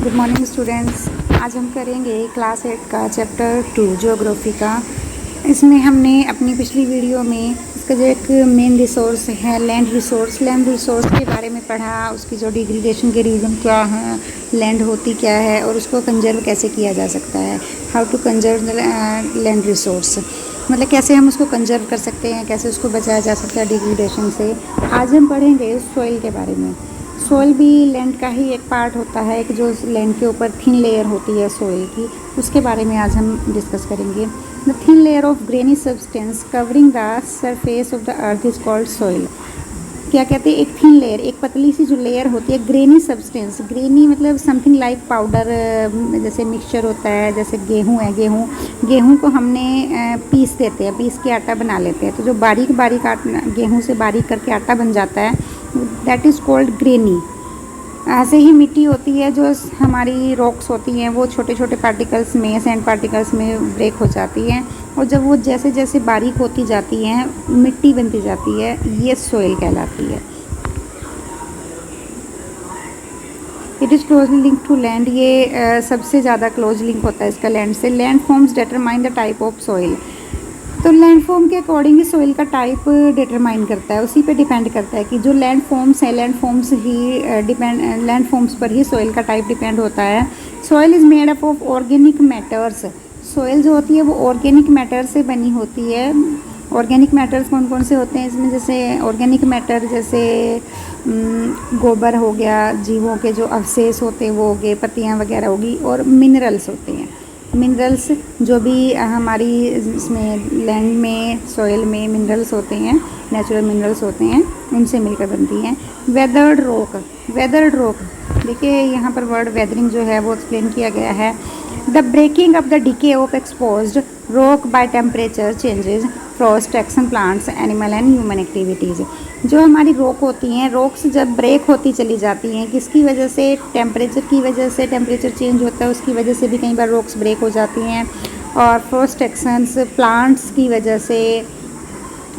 Good morning students. आज हम करेंगे क्लास 8 का चैप्टर 2 ज्योग्राफी का। इसमें हमने अपनी पिछली वीडियो में इसका जो एक मेन रिसोर्स है लैंड रिसोर्स के बारे में पढ़ा, उसकी जो डिग्रेडेशन के रीज़न क्या हैं, लैंड होती क्या है और उसको कंजर्व कैसे किया जा सकता है। How to conserve land resource, मतलब कैसे हम उसको कंजर्व कर सकते हैं, कैसे उसको बचाया जा सकता है डिग्रेडेशन से। आज हम पढ़ेंगे सॉइल के बारे में। सॉइल भी लैंड का ही एक पार्ट होता है कि जो लैंड के ऊपर थिन लेयर होती है सॉइल की, उसके बारे में आज हम डिस्कस करेंगे। The thin layer of granny substance covering the surface of the earth is called soil. क्या कहते हैं, एक थिन लेयर, एक पतली सी जो लेयर होती है ग्रेनी सब्सटेंस। ग्रेनी मतलब समथिंग लाइक पाउडर, जैसे मिक्सचर होता है, जैसे गेहूँ है, गेहूँ को हमने पीस देते हैं, पीस के आटा बना लेते हैं, तो जो बारीक बारीक गेहूँ से बारीक करके आटा बन जाता है, दैट इज़ कॉल्ड ग्रेनी। ऐसे ही मिट्टी होती है, जो हमारी रॉक्स होती हैं, वो छोटे छोटे पार्टिकल्स में, सैंड पार्टिकल्स में ब्रेक हो जाती हैं, और जब वो जैसे जैसे बारीक होती जाती हैं मिट्टी बनती जाती है, ये सॉइल कहलाती है। It is closely link to land, ये सबसे ज़्यादा क्लोज लिंक होता है इसका लैंड से। Land forms determine the type of soil, तो लैंड फॉर्म के अकॉर्डिंग ही सॉइल का टाइप डिटरमाइन करता है, उसी पे डिपेंड करता है कि जो लैंड फॉर्म्स है, लैंड फॉर्म्स पर ही सॉइल का टाइप डिपेंड होता है। Soil is made up of organic matters, soil जो होती है वो ऑर्गेनिक मैटर से बनी होती है। ऑर्गेनिक मैटर्स कौन कौन से होते हैं इसमें, जैसे ऑर्गेनिक मैटर जैसे गोबर हो गया, जीवों के जो अवशेष होते हैं वो हो गए, पत्तियाँ वगैरह होगी, और मिनरल्स होते हैं। मिनरल्स जो भी हमारी इसमें लैंड में, सॉइल में मिनरल्स होते हैं, नेचुरल मिनरल्स होते हैं, उनसे मिलकर बनती हैं। वेदर्ड रॉक, देखिए यहाँ पर वर्ड वेदरिंग जो है वो एक्सप्लेन किया गया है। The breaking of the decay of exposed rock by temperature changes, frost, action plants, animal and human activities. जो हमारी रॉक होती हैं, रॉक्स जब ब्रेक होती चली जाती हैं, किसकी वजह से, टेम्परेचर की वजह से, टेम्परेचर चेंज होता है उसकी वजह से भी कई बार रॉक्स ब्रेक हो जाती हैं। और फ्रॉस्ट एक्शंस, प्लांट्स की वजह से,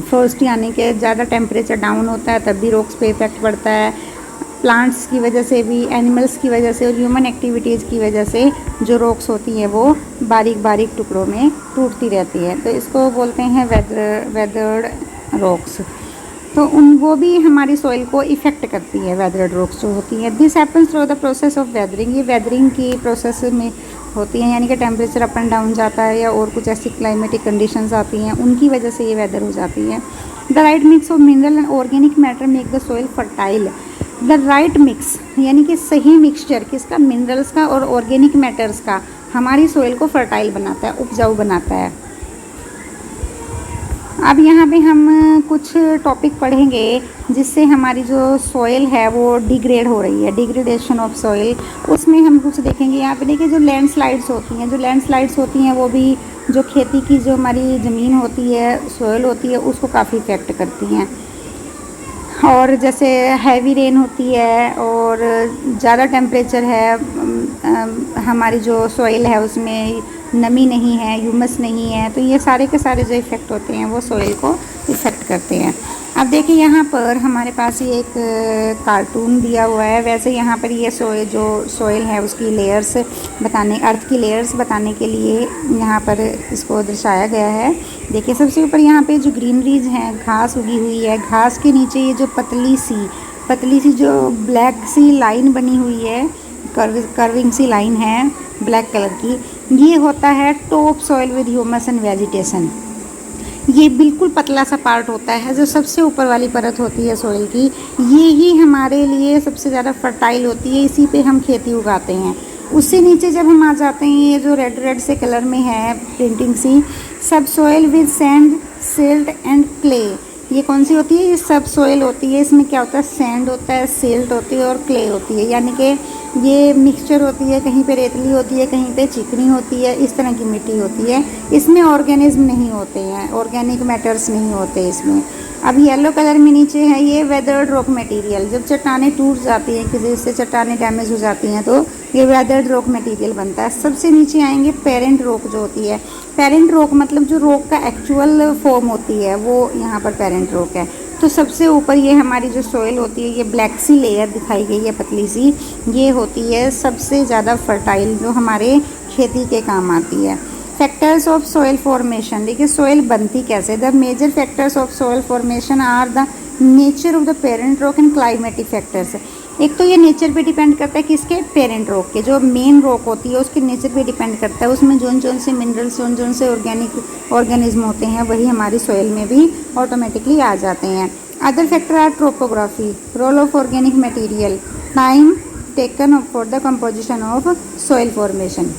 फ्रॉस्ट यानी कि ज़्यादा टेम्परेचर डाउन होता है तब भी रॉक्स पे इफेक्ट पड़ता है। प्लांट्स की वजह से भी, एनिमल्स की वजह से और ह्यूमन एक्टिविटीज़ की वजह से जो रॉक्स होती हैं वो बारीक बारीक टुकड़ों में टूटती रहती है, तो इसको बोलते हैं वेदर्ड रॉक्स। तो वो भी हमारी सॉइल को इफ़ेक्ट करती है, वेदर्ड रॉक्स जो होती हैं। This happens through the process of weathering, ये वेदरिंग की प्रोसेस में होती हैं, यानी कि टेम्परेचर अप एंड डाउन जाता है या और कुछ ऐसी क्लाइमेटिक कंडीशंस आती हैं, उनकी वजह से ये वेदर हो जाती है। The right mix of mineral and organic matter make the soil fertile. The right mix यानी कि सही मिक्सचर किसका, मिनरल्स का और ऑर्गेनिक मैटर्स का, हमारी सॉइल को फर्टाइल बनाता है, उपजाऊ बनाता है। अब यहाँ पे हम कुछ टॉपिक पढ़ेंगे जिससे हमारी जो सॉइल है वो डिग्रेड हो रही है, डिग्रेडेशन ऑफ सॉइल, उसमें हम कुछ देखेंगे। यहाँ पे देखिए जो लैंडस्लाइड्स होती हैं वो भी जो खेती की जो हमारी ज़मीन होती है, सॉइल होती है, उसको काफ़ी इफ़ेक्ट करती हैं। और जैसे हैवी रेन होती है और ज़्यादा टेम्परेचर है, हमारी जो सॉइल है उसमें नमी नहीं है, ह्यूमस नहीं है, तो ये सारे के सारे जो इफ़ेक्ट होते हैं वो सॉइल को इफ़ेक्ट करते हैं। अब देखिए यहाँ पर हमारे पास ये एक कार्टून दिया हुआ है। वैसे यहाँ पर ये जो सॉइल है उसकी लेयर्स बताने, अर्थ की लेयर्स बताने के लिए यहाँ पर इसको दर्शाया गया है। देखिए सबसे ऊपर यहाँ पे जो ग्रीनरीज हैं, घास उगी हुई है, घास के नीचे ये जो पतली सी जो ब्लैक सी लाइन बनी हुई है, कर्विंग सी लाइन है ब्लैक कलर की, ये होता है top soil with humus and vegetation. ये बिल्कुल पतला सा पार्ट होता है, जो सबसे ऊपर वाली परत होती है सॉइल की, ये ही हमारे लिए सबसे ज़्यादा फर्टाइल होती है, इसी पे हम खेती उगाते हैं। उससे नीचे जब हम आ जाते हैं, ये जो रेड से कलर में है प्रिंटिंग सी, सब soil with sand, silt and clay, ये कौन सी होती है, ये सब सॉइल होती है। इसमें क्या होता है, सैंड होता है, सिल्ट होती है और क्ले होती है, यानी कि ये मिक्सचर होती है, कहीं पे रेतली होती है, कहीं पे चिकनी होती है, इस तरह की मिट्टी होती है। इसमें ऑर्गेनिज्म नहीं होते हैं, ऑर्गेनिक मैटर्स नहीं होते इसमें। अब येलो कलर में नीचे है ये वेदर्ड रॉक मटेरियल, जब चट्टानें टूट जाती हैं, किसी से चट्टानें डैमेज हो जाती हैं, तो ये वेदर्ड रॉक मटेरियल बनता है। सबसे नीचे आएंगे पेरेंट रॉक जो होती है। पेरेंट रॉक मतलब जो रॉक का एक्चुअल फॉर्म होती है वो यहाँ पर पेरेंट रॉक है। तो सबसे ऊपर ये हमारी जो सॉइल होती है, ये ब्लैक सी लेयर दिखाई गई है पतली सी, ये होती है सबसे ज़्यादा फर्टाइल, जो हमारे खेती के काम आती है। फैक्टर्स ऑफ सॉइल फॉर्मेशन, देखिए सॉइल बनती कैसे। The major factors of soil formation are the nature of the parent rock and climatic factors. एक तो ये नेचर पे डिपेंड करता है किसके, पेरेंट रॉक के। जो मेन रॉक होती है उसके नेचर पे डिपेंड करता है, उसमें जोन से मिनरल्स, जोन से ऑर्गेनिक ऑर्गेनिज्म होते हैं, वही हमारी सॉइल में भी ऑटोमेटिकली आ जाते हैं। Other factor are topography, role of organic material, time taken for the composition of soil formation.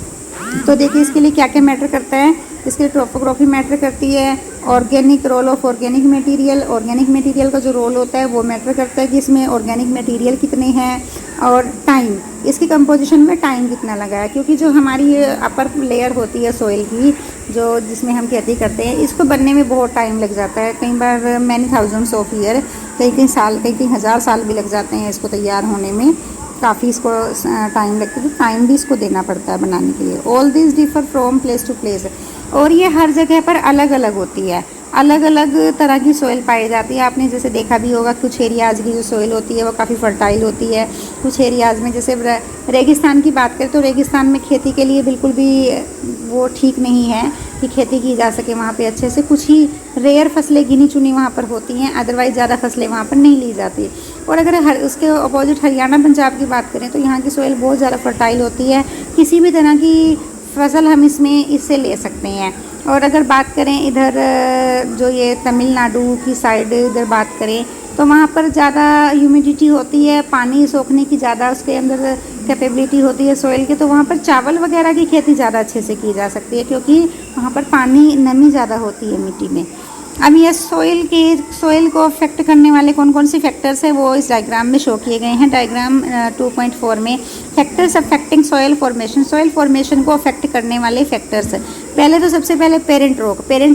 तो देखिए इसके लिए क्या क्या मैटर करता है। इसके लिए ट्रोपोग्राफी मैटर करती है, organic, role of organic material का जो रोल होता है वो मैटर करता है कि इसमें ऑर्गेनिक मटेरियल कितने हैं, और टाइम, इसकी कंपोजिशन में टाइम कितना लगा है। क्योंकि जो हमारी अपर लेयर होती है सॉइल की, जो जिसमें हम खेती करते हैं, इसको बनने में बहुत टाइम लग जाता है, कई बार मैनी थाउजेंड्स ऑफ ईयर, कई साल, कई हज़ार साल भी लग जाते हैं इसको तैयार होने में, काफ़ी इसको टाइम लगता है, तो टाइम भी इसको देना पड़ता है बनाने के लिए। All this differ from place to place, और ये हर जगह पर अलग अलग होती है, अलग अलग तरह की सॉइल पाई जाती है। आपने जैसे देखा भी होगा, कुछ एरियाज़ की जो सॉइल होती है वो काफ़ी फर्टाइल होती है, कुछ एरियाज़ में, जैसे रेगिस्तान की बात करें तो रेगिस्तान में खेती के लिए बिल्कुल भी वो ठीक नहीं है कि खेती की जा सके वहाँ पे अच्छे से। कुछ ही रेयर फसलें गिनी चुनी वहाँ पर होती हैं, अदरवाइज़ ज़्यादा फसलें वहाँ पर नहीं ली जाती। और अगर उसके अपोजिट हरियाणा पंजाब की बात करें तो यहाँ की सॉइल बहुत ज़्यादा फर्टाइल होती है, किसी भी तरह की फसल हम इससे ले सकते हैं। और अगर बात करें इधर जो ये तमिलनाडु की साइड इधर बात करें तो वहाँ पर ज़्यादा ह्यूमिडिटी होती है, पानी सोखने की ज़्यादा उसके अंदर कैपेबिलिटी होती है सॉइल के, तो वहाँ पर चावल वगैरह की खेती ज़्यादा अच्छे से की जा सकती है, क्योंकि वहाँ पर पानी, नमी ज़्यादा होती है मिट्टी में। अब ये सॉइल को अफेक्ट करने वाले कौन कौन से फैक्टर्स हैं वो इस डायग्राम में शो किए गए हैं। डायग्राम 2.4 में फैक्टर्स अफेक्टिंग सॉइल फॉर्मेशन को अफेक्ट करने वाले फैक्टर्स। पहले तो सबसे पहले पेरेंट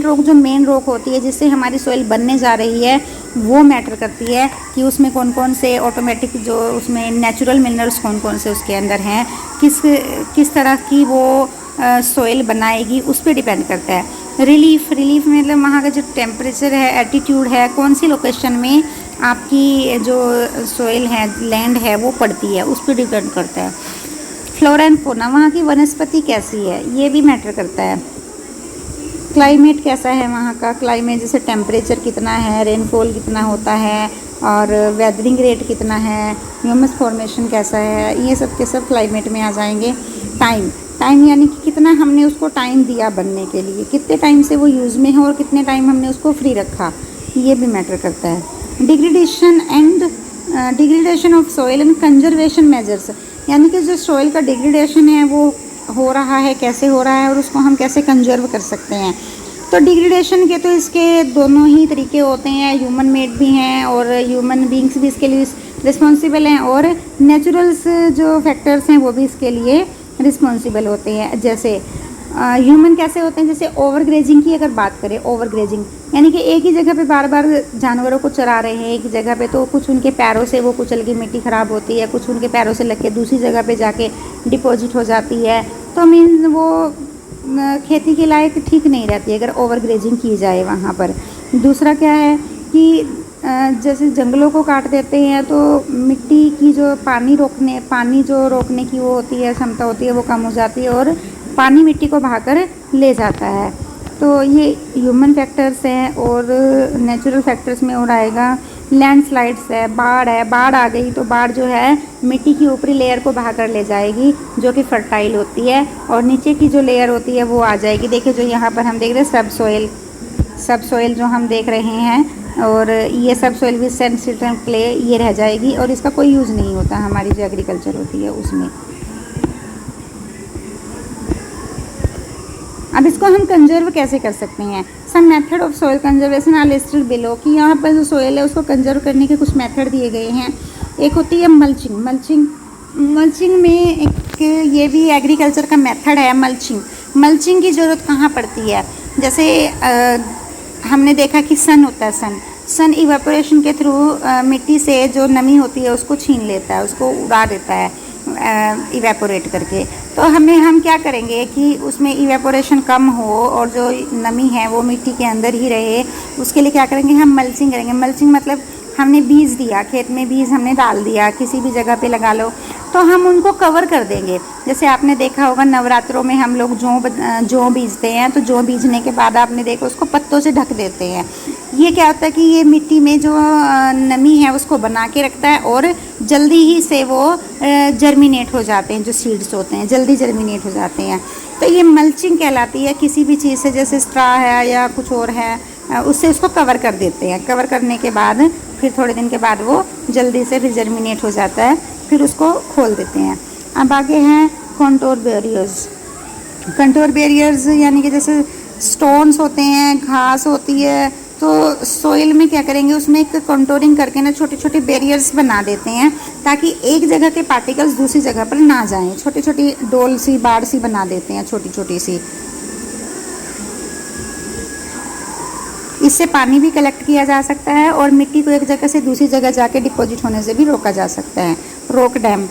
रॉक जो मेन रॉक होती है जिससे हमारी सॉइल बनने जा रही है, वो मैटर करती है कि उसमें कौन कौन से ऑटोमेटिक, जो उसमें नेचुरल मिनरल्स कौन कौन से उसके अंदर हैं, किस तरह की वो सॉइल बनाएगी, उस पर डिपेंड करता है। रिलीफ मतलब वहाँ का जो टेम्परेचर है, एल्टीट्यूड है, कौन सी लोकेशन में आपकी जो सॉइल है, लैंड है, वो पड़ती है, उस पर डिपेंड करता है। फ्लोरा एंड फौना, वहाँ की वनस्पति कैसी है, ये भी मैटर करता है। क्लाइमेट कैसा है वहाँ का, क्लाइमेट जैसे टेम्परेचर कितना है, रेनफॉल कितना होता है, और वेदरिंग रेट कितना है, ह्यूमस फॉर्मेशन कैसा है, ये सब के सब क्लाइमेट में आ जाएंगे। टाइम यानी कि कितना हमने उसको टाइम दिया बनने के लिए, कितने टाइम से वो यूज़ में है और कितने टाइम हमने उसको फ्री रखा, ये भी मैटर करता है। Degradation of soil and conservation measures, यानी कि जो सॉइल का डिग्रेडेशन है वो हो रहा है, कैसे हो रहा है, और उसको हम कैसे कंजर्व कर सकते हैं। तो डिग्रेडेशन के तो इसके दोनों ही तरीके होते हैं, ह्यूमन मेड भी हैं और ह्यूमन बींग्स भी इसके लिए रिस्पॉन्सिबल हैं, और नेचुरल्स जो फैक्टर्स हैं वो भी इसके लिए रिस्पॉन्सिबल होते हैं। जैसे ह्यूमन कैसे होते हैं, जैसे ओवरग्रेजिंग की अगर बात करें, ओवरग्रेजिंग यानी कि एक ही जगह पे बार बार जानवरों को चरा रहे हैं एक ही जगह पे, तो कुछ उनके पैरों से वो कुचल के मिट्टी ख़राब होती है, कुछ उनके पैरों से लग के दूसरी जगह पे जाके डिपॉजिट हो जाती है, तो मीन वो खेती के लायक ठीक नहीं रहती है अगर ओवरग्रेजिंग की जाए वहाँ पर। दूसरा क्या है कि जैसे जंगलों को काट देते हैं तो मिट्टी की जो पानी जो रोकने की वो होती है, क्षमता होती है, वो कम हो जाती है और पानी मिट्टी को बहाकर ले जाता है। तो ये ह्यूमन फैक्टर्स हैं। और नेचुरल फैक्टर्स में और आएगा लैंडस्लाइड्स है, बाढ़ आ गई तो बाढ़ जो है मिट्टी की ऊपरी लेयर को बहा कर ले जाएगी जो कि फर्टाइल होती है, और नीचे की जो लेयर होती है वो आ जाएगी। देखिए जो यहाँ पर हम देख रहे हैं सब सॉइल जो हम देख रहे हैं, और ये सब सॉइल विद सेंसिटिव क्ले ये रह जाएगी और इसका कोई यूज़ नहीं होता हमारी जो एग्रीकल्चर होती है उसमें। अब इसको हम कंजर्व कैसे कर सकते हैं। Some method of soil conservation are listed below, कि यहाँ पर जो सॉइल है उसको कंजर्व करने के कुछ मेथड दिए गए हैं। एक होती है मल्चिंग में एक ये भी एग्रीकल्चर का मेथड है। मल्चिंग की ज़रूरत कहाँ पड़ती है, जैसे हमने देखा कि सन होता है, सन इवेपोरेशन के थ्रू मिट्टी से जो नमी होती है उसको छीन लेता है, उसको उड़ा देता है, इवेपोरेट करके। तो हम क्या करेंगे कि उसमें इवेपोरेशन कम हो और जो नमी है वो मिट्टी के अंदर ही रहे, उसके लिए क्या करेंगे, हम मल्चिंग करेंगे। मल्चिंग मतलब हमने बीज दिया, खेत में बीज हमने डाल दिया, किसी भी जगह पे लगा लो, तो हम उनको कवर कर देंगे। जैसे आपने देखा होगा नवरात्रों में हम लोग जौ बीजते हैं, तो जौ बीजने के बाद आपने देखा उसको पत्तों से ढक देते हैं। ये क्या होता है कि ये मिट्टी में जो नमी है उसको बना के रखता है और जल्दी ही से वो जर्मिनेट हो जाते हैं, जो सीड्स होते हैं जल्दी जर्मिनेट हो जाते हैं। तो ये मल्चिंग कहलाती है। किसी भी चीज़ से, जैसे स्ट्रा है या कुछ और है, उससे उसको कवर कर देते हैं। कवर करने के बाद फिर थोड़े दिन के बाद वो जल्दी से फिर जर्मिनेट हो जाता है, फिर उसको खोल देते हैं। अब आगे हैं कंटोर बैरियर्स। कंटोर बैरियर्स यानी कि जैसे स्टोन्स होते हैं, घास होती है, तो सोइल में क्या करेंगे, उसमें एक कंटोरिंग करके ना छोटे छोटे बैरियर्स बना देते हैं, ताकि एक जगह के पार्टिकल्स दूसरी जगह पर ना जाएं। छोटी छोटी डोल सी, बाड़ सी बना देते हैं, छोटी छोटी सी। इससे पानी भी कलेक्ट किया जा सकता है और मिट्टी को एक जगह से दूसरी जगह जाके डिपॉजिट होने से भी रोका जा सकता है। रॉक डैम,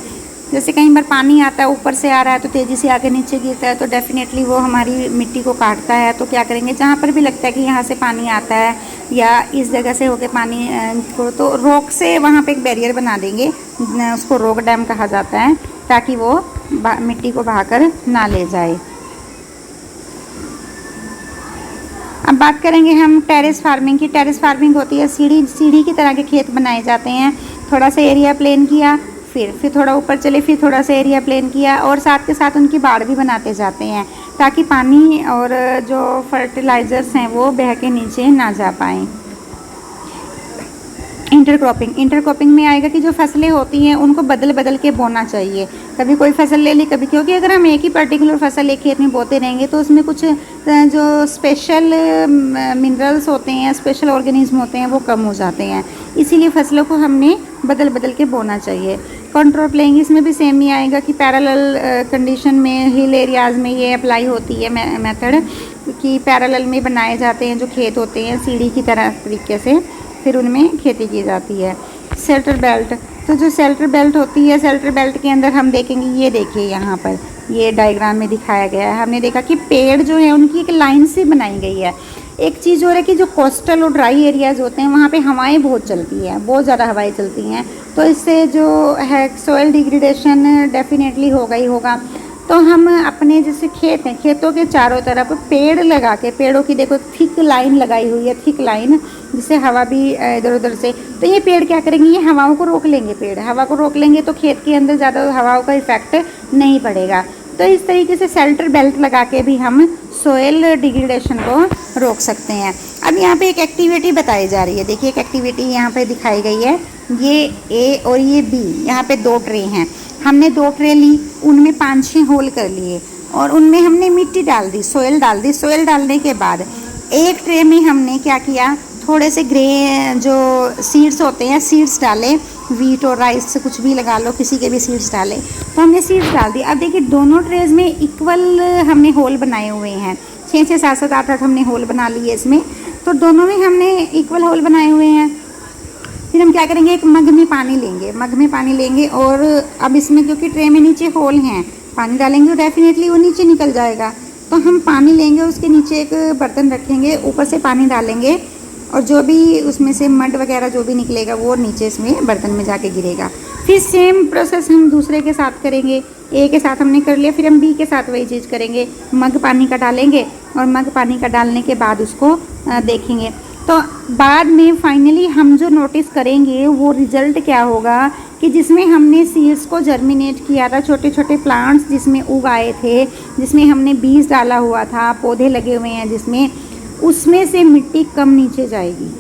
जैसे कई बार पानी आता है, ऊपर से आ रहा है तो तेज़ी से आगे नीचे गिरता है, तो डेफिनेटली वो हमारी मिट्टी को काटता है। तो क्या करेंगे, जहाँ पर भी लगता है कि यहाँ से पानी आता है या इस जगह से होके पानी को, तो रॉक से वहाँ पे एक बैरियर बना देंगे, उसको रॉक डैम कहा जाता है, ताकि वो मिट्टी को बहाकर ना ले जाए। अब बात करेंगे हम टेरेस फार्मिंग की। टेरेस फार्मिंग होती है, सीढ़ी की तरह के खेत बनाए जाते हैं। थोड़ा सा एरिया प्लेन किया, फिर थोड़ा ऊपर चले, फिर थोड़ा सा एरिया प्लेन किया, और साथ के साथ उनकी बाड़ भी बनाते जाते हैं, ताकि पानी और जो फर्टिलाइज़र्स हैं वो बह के नीचे ना जा पाएँ। इंटरक्रॉपिंग में आएगा कि जो फसलें होती हैं उनको बदल बदल के बोना चाहिए। कभी कोई फसल ले ली, कभी, क्योंकि अगर हम एक ही पर्टिकुलर फसल एक खेत में बोते रहेंगे तो उसमें कुछ जो स्पेशल मिनरल्स होते हैं, स्पेशल ऑर्गेनिज्म होते हैं, वो कम हो जाते हैं। इसीलिए फसलों को हमने बदल बदल के बोना चाहिए। कंट्रोल प्लेइंग, इसमें भी सेम ही आएगा कि पैरेलल कंडीशन में हिल एरियाज़ में ये अप्लाई होती है मेथड, कि पैरेलल में बनाए जाते हैं जो खेत होते हैं सीढ़ी की तरह तरीके से, फिर उनमें खेती की जाती है। शेल्टर बेल्ट, तो जो शेल्टर बेल्ट होती है, शेल्टर बेल्ट के अंदर हम देखेंगे, ये देखिए यहाँ पर ये डायग्राम में दिखाया गया है। हमने देखा कि पेड़ जो है उनकी एक लाइन से बनाई गई है। एक चीज़ और है कि जो कोस्टल और ड्राई एरियाज़ होते हैं वहाँ पे हवाएं बहुत चलती हैं, बहुत ज़्यादा हवाएं चलती हैं, तो इससे जो है सॉइल डिग्रेडेशन डेफिनेटली होगा ही होगा। तो हम अपने जैसे खेत हैं, खेतों के चारों तरफ पेड़ लगा के, पेड़ों की देखो थिक लाइन लगाई हुई है, थिक लाइन, जिससे हवा भी इधर उधर से, तो ये पेड़ क्या करेंगे, ये हवाओं को रोक लेंगे। पेड़ हवा को रोक लेंगे तो खेत के अंदर ज़्यादा हवाओं का इफेक्ट नहीं पड़ेगा। तो इस तरीके से शेल्टर बेल्ट लगा के भी हम सोयल डिग्रेडेशन को रोक सकते हैं। अब यहाँ पे एक एक्टिविटी बताई जा रही है, देखिए एक एक्टिविटी यहाँ पे दिखाई गई है। ये ए और ये बी, यहाँ पे 2 ट्रे हैं। हमने 2 ट्रे ली, उनमें 5-6 होल कर लिए और उनमें हमने मिट्टी डाल दी, सोयल डाल दी। सोयल डालने के बाद एक ट्रे में हमने क्या किया, थोड़े से ग्रे जो सीड्स होते हैं, सीड्स डाले, वीट और राइस से कुछ भी लगा लो, किसी के भी सीड्स डाले, तो हमने सीड्स डाल दी। अब देखिए दोनों ट्रेज में इक्वल हमने होल बनाए हुए हैं, 6-6, 7-7, 8-8 हमने होल बना लिए इसमें, तो दोनों में हमने इक्वल होल बनाए हुए हैं। फिर हम क्या करेंगे, एक मग में पानी लेंगे और अब इसमें क्योंकि ट्रे में नीचे होल हैं, पानी डालेंगे तो डेफिनेटली वो नीचे निकल जाएगा। तो हम पानी लेंगे, उसके नीचे एक बर्तन रखेंगे, ऊपर से पानी डालेंगे और जो भी उसमें से मड वगैरह जो भी निकलेगा वो नीचे इसमें बर्तन में जाके गिरेगा। फिर सेम प्रोसेस हम दूसरे के साथ करेंगे। ए के साथ हमने कर लिया, फिर हम बी के साथ वही चीज़ करेंगे, मग पानी का डालेंगे और मग पानी का डालने के बाद उसको देखेंगे। तो बाद में फाइनली हम जो नोटिस करेंगे वो रिज़ल्ट क्या होगा कि जिसमें हमने सीड्स को जर्मिनेट किया था, छोटे छोटे प्लांट्स जिसमें उगाए थे, जिसमें हमने बीज डाला हुआ था, पौधे लगे हुए हैं जिसमें, उसमें से मिट्टी कम नीचे जाएगी।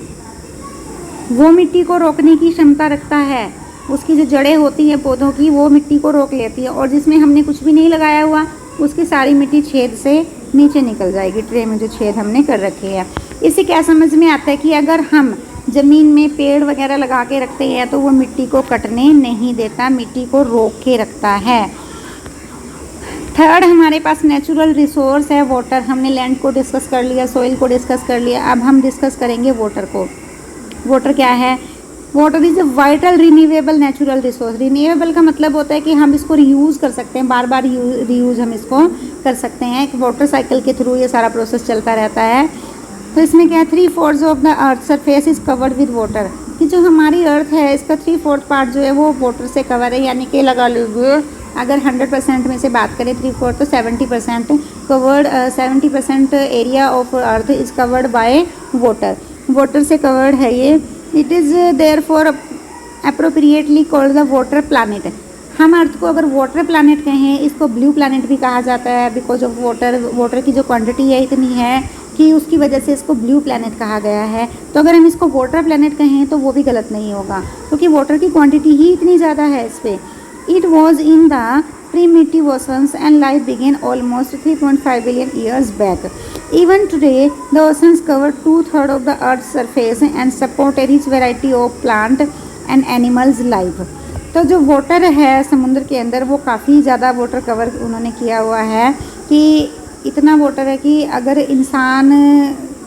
वो मिट्टी को रोकने की क्षमता रखता है, उसकी जो जड़ें होती हैं पौधों की वो मिट्टी को रोक लेती है, और जिसमें हमने कुछ भी नहीं लगाया हुआ उसकी सारी मिट्टी छेद से नीचे निकल जाएगी, ट्रे में जो छेद हमने कर रखे हैं। इससे क्या समझ में आता है कि अगर हम ज़मीन में पेड़ वगैरह लगा के रखते हैं तो वो मिट्टी को कटने नहीं देता, मिट्टी को रोक के रखता है। थर्ड हमारे पास नेचुरल रिसोर्स है वाटर। हमने लैंड को डिस्कस कर लिया, सोइल को डिस्कस कर लिया, अब हम डिस्कस करेंगे वाटर को। वाटर क्या है, water is a vital renewable natural resource. Renewable का मतलब होता है कि हम इसको रीयूज़ कर सकते हैं, बार बार रीयूज़ हम इसको कर सकते हैं। एक वाटर साइकिल के थ्रू ये सारा प्रोसेस चलता रहता है। तो इसमें क्या है, 3/4 of the earth surface is covered with water, कि जो हमारी अर्थ है इसका 3/4 पार्ट जो है वो वाटर से कवर है, यानी कि लगा लीजिए अगर 100% में से बात करें 3/4 तो 70% covered, 70% area of earth is covered by water, water से कवर्ड है ये। It is therefore appropriately called the water planet. हम अर्थ को अगर वाटर प्लानिट कहें, इसको ब्लू प्लानिट भी कहा जाता है, बिकॉज ऑफ वाटर, वाटर की जो क्वांटिटी है इतनी है कि उसकी वजह से इसको ब्लू प्लैनेट कहा गया है। तो अगर हम इसको वाटर प्लैनेट कहें तो वो भी गलत नहीं होगा, क्योंकि वाटर की क्वांटिटी ही इतनी ज़्यादा है इस पर। It was in the primitive oceans and life began almost 3.5 billion years back. Even today, the oceans cover 2/3 of the Earth's surface and support a rich variety of plant and animals life. तो जो water है समुद्र के अंदर वो काफ़ी ज़्यादा water cover उन्होंने किया हुआ है, कि इतना वाटर है कि अगर इंसान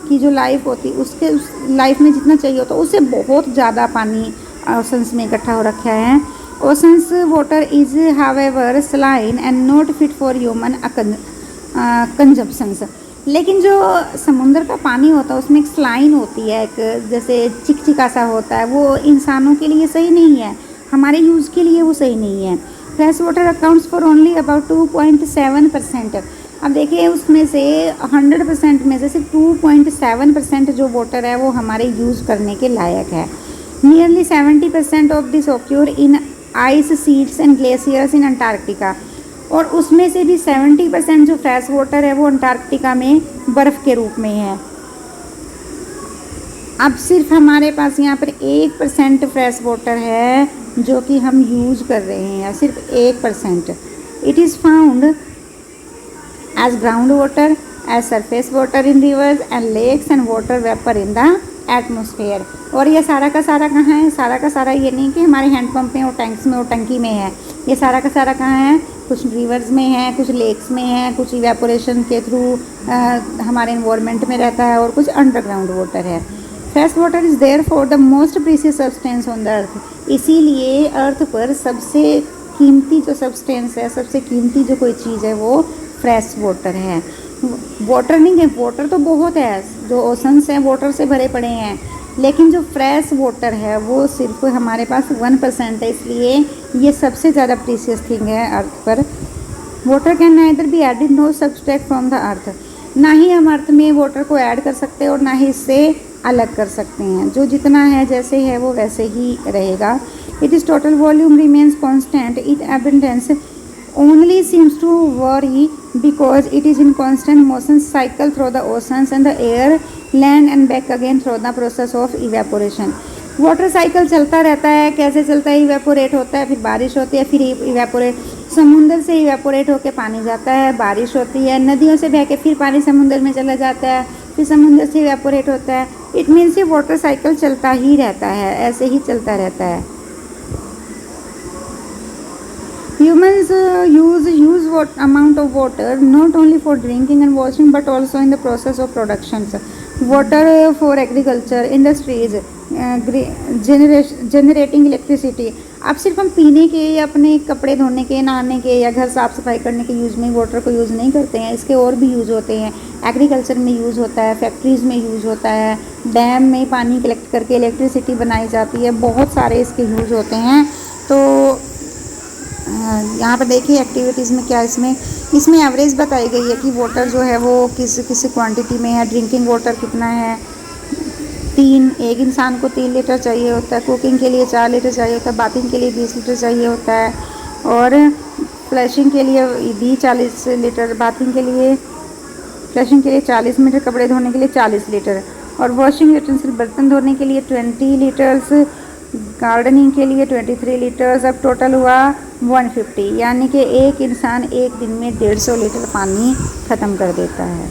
की जो लाइफ होती उसके उस लाइफ में जितना चाहिए होता उससे बहुत ज़्यादा पानी ओशंस में इकट्ठा हो रखा है। Oceans water is however saline and not fit for human consumptions. लेकिन जो समुद्र का पानी होता है उसमें एक स्लाइन होती है, एक जैसे चिकचिका सा होता है, वो इंसानों के लिए सही नहीं है, हमारे यूज़ के लिए वो सही नहीं है। Fresh water accounts for only about 2.7%। अब देखिए उसमें से 100% में से सिर्फ 2.7% जो वाटर है वो हमारे यूज़ करने के लायक है। Nearly 70% of this occur in ice seats and glaciers in Antarctica, और उसमें से भी 70% जो फ्रेश वाटर है वो अंटार्कटिका में बर्फ़ के रूप में है। अब सिर्फ हमारे पास यहाँ पर 1% फ्रेश वाटर है जो कि हम यूज़ कर रहे हैं, सिर्फ 1%। It is found as ground water, as surface water in rivers and lakes and water vapour in the atmosphere. और ये सारा का सारा कहाँ है? सारा का सारा ये नहीं कि हमारे हैंडपम्प में और टैंक्स में और टंकी में है, ये सारा का सारा कहाँ है? कुछ रिवर्स में है, कुछ लेक्स में है, कुछ इवेपोरेशन के थ्रू हमारे इन्वायरमेंट में रहता है, और कुछ अंडरग्राउंड वाटर है। Fresh water is therefore the most precious substance on the earth. इसीलिए अर्थ पर सबसे कीमती जो सब्सटेंस है, सबसे कीमती जो कोई चीज़ है वो फ्रेश वाटर है। वाटर नहीं है, वाटर तो बहुत है, जो ओशंस हैं वाटर से भरे पड़े हैं, लेकिन जो फ्रेश वाटर है वो सिर्फ हमारे पास 1% है, इसलिए ये सबसे ज़्यादा प्रीशियस थिंग है अर्थ पर। Water can neither be added nor subtract from the earth. ना ही हम अर्थ में वाटर को ऐड कर सकते हैं और ना ही इससे अलग कर सकते हैं, जो जितना है जैसे है वो वैसे ही रहेगा। It is total volume remains constant, it abundance only seems to vary because it is in constant motion cycle through the oceans and the air, land and back again through the process of evaporation. Water cycle चलता रहता है, कैसे चलता है? Evaporate होता है, फिर बारिश होती है, फिर इवेपोरेट, समुंदर से इवेपोरेट होकर पानी जाता है, बारिश होती है, नदियों से बह के फिर पानी समुंदर में चला जाता है, फिर समुंदर से इवेपोरेट होता है। इट मीन्स ये वाटर साइकिल चलता ही रहता है, ऐसे ही चलता रहता है। Humans use huge amount of water not only for drinking and washing but also in the process of productions. Water for agriculture, industries, generating electricity. अब सिर्फ हम पीने के या अपने कपड़े धोने के, नहाने के या घर साफ़ सफाई करने के यूज़ में वाटर को यूज़ नहीं करते हैं, इसके और भी यूज़ होते हैं। एग्रीकल्चर में यूज़ होता है, फैक्ट्रीज़ में यूज़ होता है, डैम में पानी कलेक्ट करके इलेक्ट्रिसिटी बनाई जाती है, बहुत सारे इसके यूज़ होते हैं। तो यहाँ पर देखिए एक्टिविटीज़ में क्या इसमें एवरेज बताई गई है कि वाटर जो है वो किस क्वांटिटी में है। ड्रिंकिंग वाटर कितना है? एक इंसान को 3 लीटर चाहिए होता है, कुकिंग के लिए 4 लीटर चाहिए होता है, बाथिंग के लिए 20 लीटर चाहिए होता है, और फ्लशिंग के लिए भी 40 लीटर, बाथिंग के लिए फ्लशिंग के लिए 40 लीटर, कपड़े धोने के लिए 40 लीटर, और वॉशिंग यूटेंसिल बर्तन धोने के लिए 20 लीटर्स, गार्डनिंग के लिए 23 लीटर्स। अब टोटल हुआ 150, यानी कि एक इंसान एक दिन में 150 लीटर पानी ख़त्म कर देता है।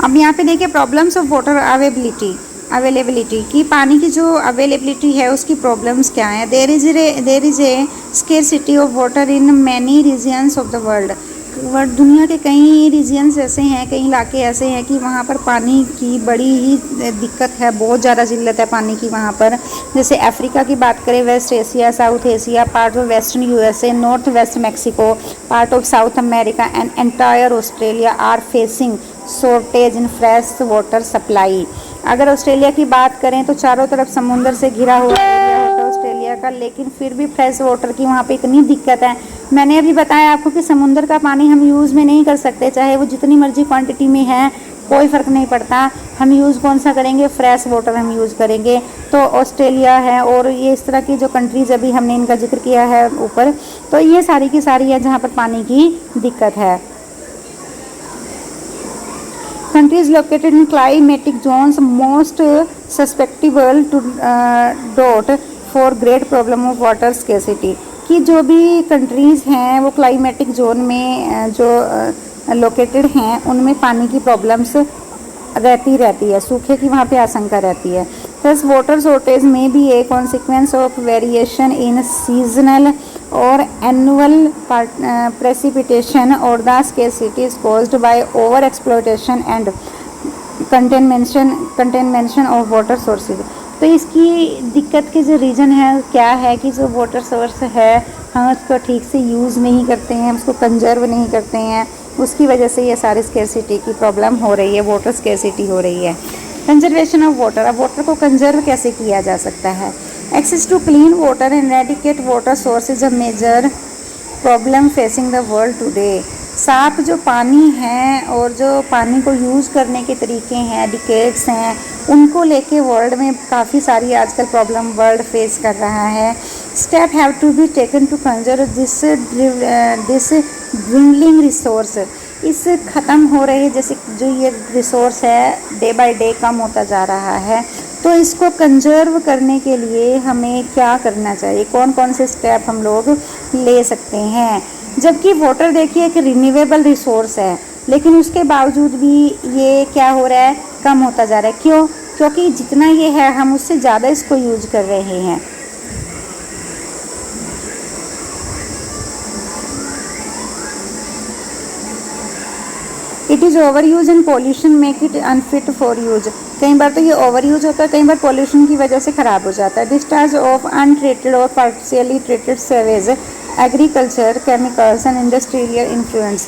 अब यहाँ पे देखिए प्रॉब्लम्स ऑफ वाटर अवेलेबिलिटी कि पानी की जो अवेलेबिलिटी है उसकी प्रॉब्लम्स क्या हैं। There is a scarcity of water in many regions of the world. But दुनिया के कई रीजन्स ऐसे हैं, कई इलाके ऐसे हैं कि वहाँ पर पानी की बड़ी ही दिक्कत है, बहुत ज़्यादा ज़िल्लत है पानी की वहाँ पर। जैसे अफ्रीका की बात करें, West Asia, South Asia, part of western USA, north west Mexico, part of South America and entire Australia are facing shortage in fresh water supply. अगर ऑस्ट्रेलिया की बात करें तो चारों तरफ समुंदर से घिरा हुआ एरिया होता है ऑस्ट्रेलिया का, लेकिन फिर भी फ्रेश वाटर की वहाँ पे इतनी दिक्कत है। मैंने अभी बताया आपको कि समुंदर का पानी हम यूज़ में नहीं कर सकते, चाहे वो जितनी मर्जी क्वांटिटी में है, कोई फ़र्क नहीं पड़ता। हम यूज़ कौन सा करेंगे? फ्रेश वाटर हम यूज़ करेंगे। तो ऑस्ट्रेलिया है और ये इस तरह की जो कंट्रीज़ अभी हमने इनका जिक्र किया है ऊपर, तो ये सारी की सारी है जहाँ पर पानी की दिक्कत है। Countries located in climatic zones most susceptible to dot for great problem of water scarcity। कि जो भी कंट्रीज़ हैं वो क्लाइमेटिक जोन में जो लोकेटेड हैं उनमें पानी की प्रॉब्लम्स रहती है, सूखे की वहाँ पे आशंका रहती है। Thus water shortage may be a consequence of variation in seasonal or annual precipitation or the scarcity is caused by over exploitation and contamination of water sources। तो इसकी दिक्कत के जो रीज़न है क्या है कि जो वाटर सोर्स है हम उसको ठीक से यूज़ नहीं करते हैं, उसको कंजर्व नहीं करते हैं, उसकी वजह से ये सारी स्केर्सिटी की प्रॉब्लम हो रही है, वाटर स्केर्सिटी हो रही है। कंजर्वेशन ऑफ वाटर, अब वाटर को कंजर्व कैसे किया जा सकता है? Access to clean water and adequate water source is a major problem facing the world today. साफ जो पानी है और जो पानी को यूज़ करने के तरीके हैं, एडिकेट्स हैं, उनको लेके वर्ल्ड में काफ़ी सारी आजकल प्रॉब्लम वर्ल्ड फेस कर रहा है। Step have to be taken to conserve this dwindling resource. इस ख़त्म हो रहे जैसे जो ये रिसोर्स है डे बाय डे कम होता जा रहा है, तो इसको कंजर्व करने के लिए हमें क्या करना चाहिए? कौन कौन से स्टेप हम लोग ले सकते हैं? जबकि वाटर देखिए एक रिन्यूएबल रिसोर्स है, लेकिन उसके बावजूद भी ये क्या हो रहा है? कम होता जा रहा है। क्यों? क्योंकि जितना ये है हम उससे ज़्यादा इसको यूज कर रहे हैं। It is over use and pollution make it unfit for use. कई बार तो ये ओवर यूज होता है, कई बार पॉल्यूशन की वजह से ख़राब हो जाता है। डिस्चार्ज ऑफ अनट्रीटेड और partially treated sewage, agriculture, chemicals and industrial influence.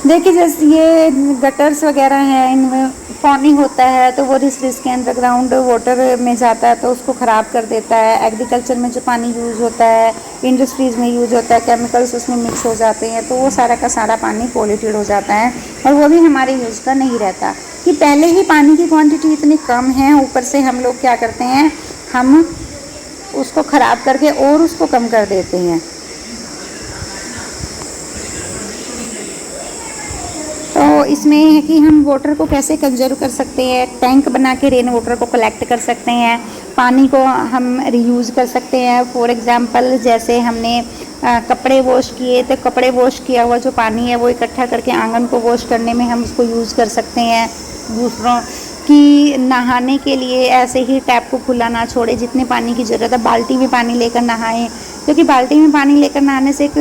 देखिए जैसे ये गटर्स वगैरह हैं, इनमें पानी होता है तो वो रिस के अंडरग्राउंड वाटर में जाता है तो उसको ख़राब कर देता है। एग्रीकल्चर में जो पानी यूज़ होता है, इंडस्ट्रीज़ में यूज़ होता है, केमिकल्स उसमें मिक्स हो जाते हैं, तो वो सारा का सारा पानी पॉल्यूटेड हो जाता है और वो भी हमारे यूज़ का नहीं रहता। कि पहले ही पानी की क्वांटिटी इतनी कम है, ऊपर से हम लोग क्या करते हैं, हम उसको ख़राब करके और उसको कम कर देते हैं। तो इसमें है कि हम वाटर को कैसे कंजर्व कर सकते हैं। टैंक बना के रेन वाटर को कलेक्ट कर सकते हैं, पानी को हम रीयूज़ कर सकते हैं। फॉर एग्जांपल जैसे हमने कपड़े वॉश किए तो कपड़े वॉश किया हुआ जो पानी है वो इकट्ठा करके आंगन को वॉश करने में हम उसको यूज़ कर सकते हैं। दूसरों कि नहाने के लिए ऐसे ही टैप को खुला ना छोड़े, जितने पानी की ज़रूरत है बाल्टी में पानी लेकर नहाएं, क्योंकि बाल्टी में पानी लेकर नहाने से एक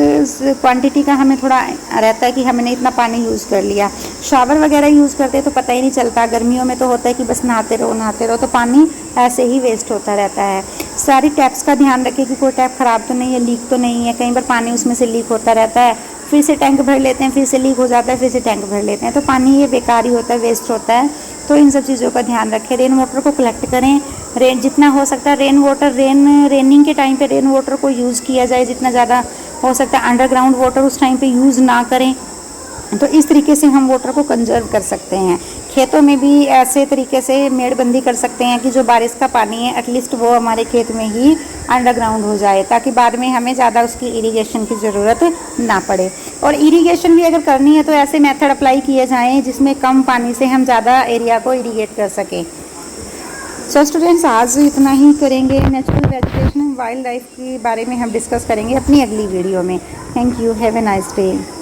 क्वांटिटी का हमें थोड़ा रहता है कि हमने इतना पानी यूज़ कर लिया। शावर वगैरह यूज़ करते हैं तो पता ही नहीं चलता, गर्मियों में तो होता है कि बस नहाते रहो तो पानी ऐसे ही वेस्ट होता रहता है। सारी टैप्स का ध्यान रखें कि कोई टैप ख़राब तो नहीं है, लीक तो नहीं है। कई बार पानी उसमें से लीक होता रहता है, फिर से टैंक भर लेते हैं, फिर से लीक हो जाता है, फिर से टैंक भर लेते हैं, तो पानी ये बेकार ही होता है, वेस्ट होता है। तो इन सब चीज़ों का ध्यान रखें। रेन वाटर को कलेक्ट करें, रेन जितना हो सकता है रेन वाटर रेनिंग के टाइम पे रेन वाटर को यूज़ किया जाए, जितना ज़्यादा हो सकता है। अंडरग्राउंड वाटर उस टाइम पे यूज़ ना करें। तो इस तरीके से हम वाटर को कंजर्व कर सकते हैं। खेतों में भी ऐसे तरीके से मेड़बंदी कर सकते हैं कि जो बारिश का पानी है एटलीस्ट वो हमारे खेत में ही अंडरग्राउंड हो जाए, ताकि बाद में हमें ज़्यादा उसकी इरिगेशन की ज़रूरत ना पड़े। और इरिगेशन भी अगर करनी है तो ऐसे मेथड अप्लाई किए जाएँ जिसमें कम पानी से हम ज़्यादा एरिया को इरिगेट कर सकें। सो स्टूडेंट्स, आज इतना ही करेंगे। Natural vegetation and wild life के बारे में हम डिस्कस करेंगे अपनी अगली वीडियो में। Thank you, have a nice day.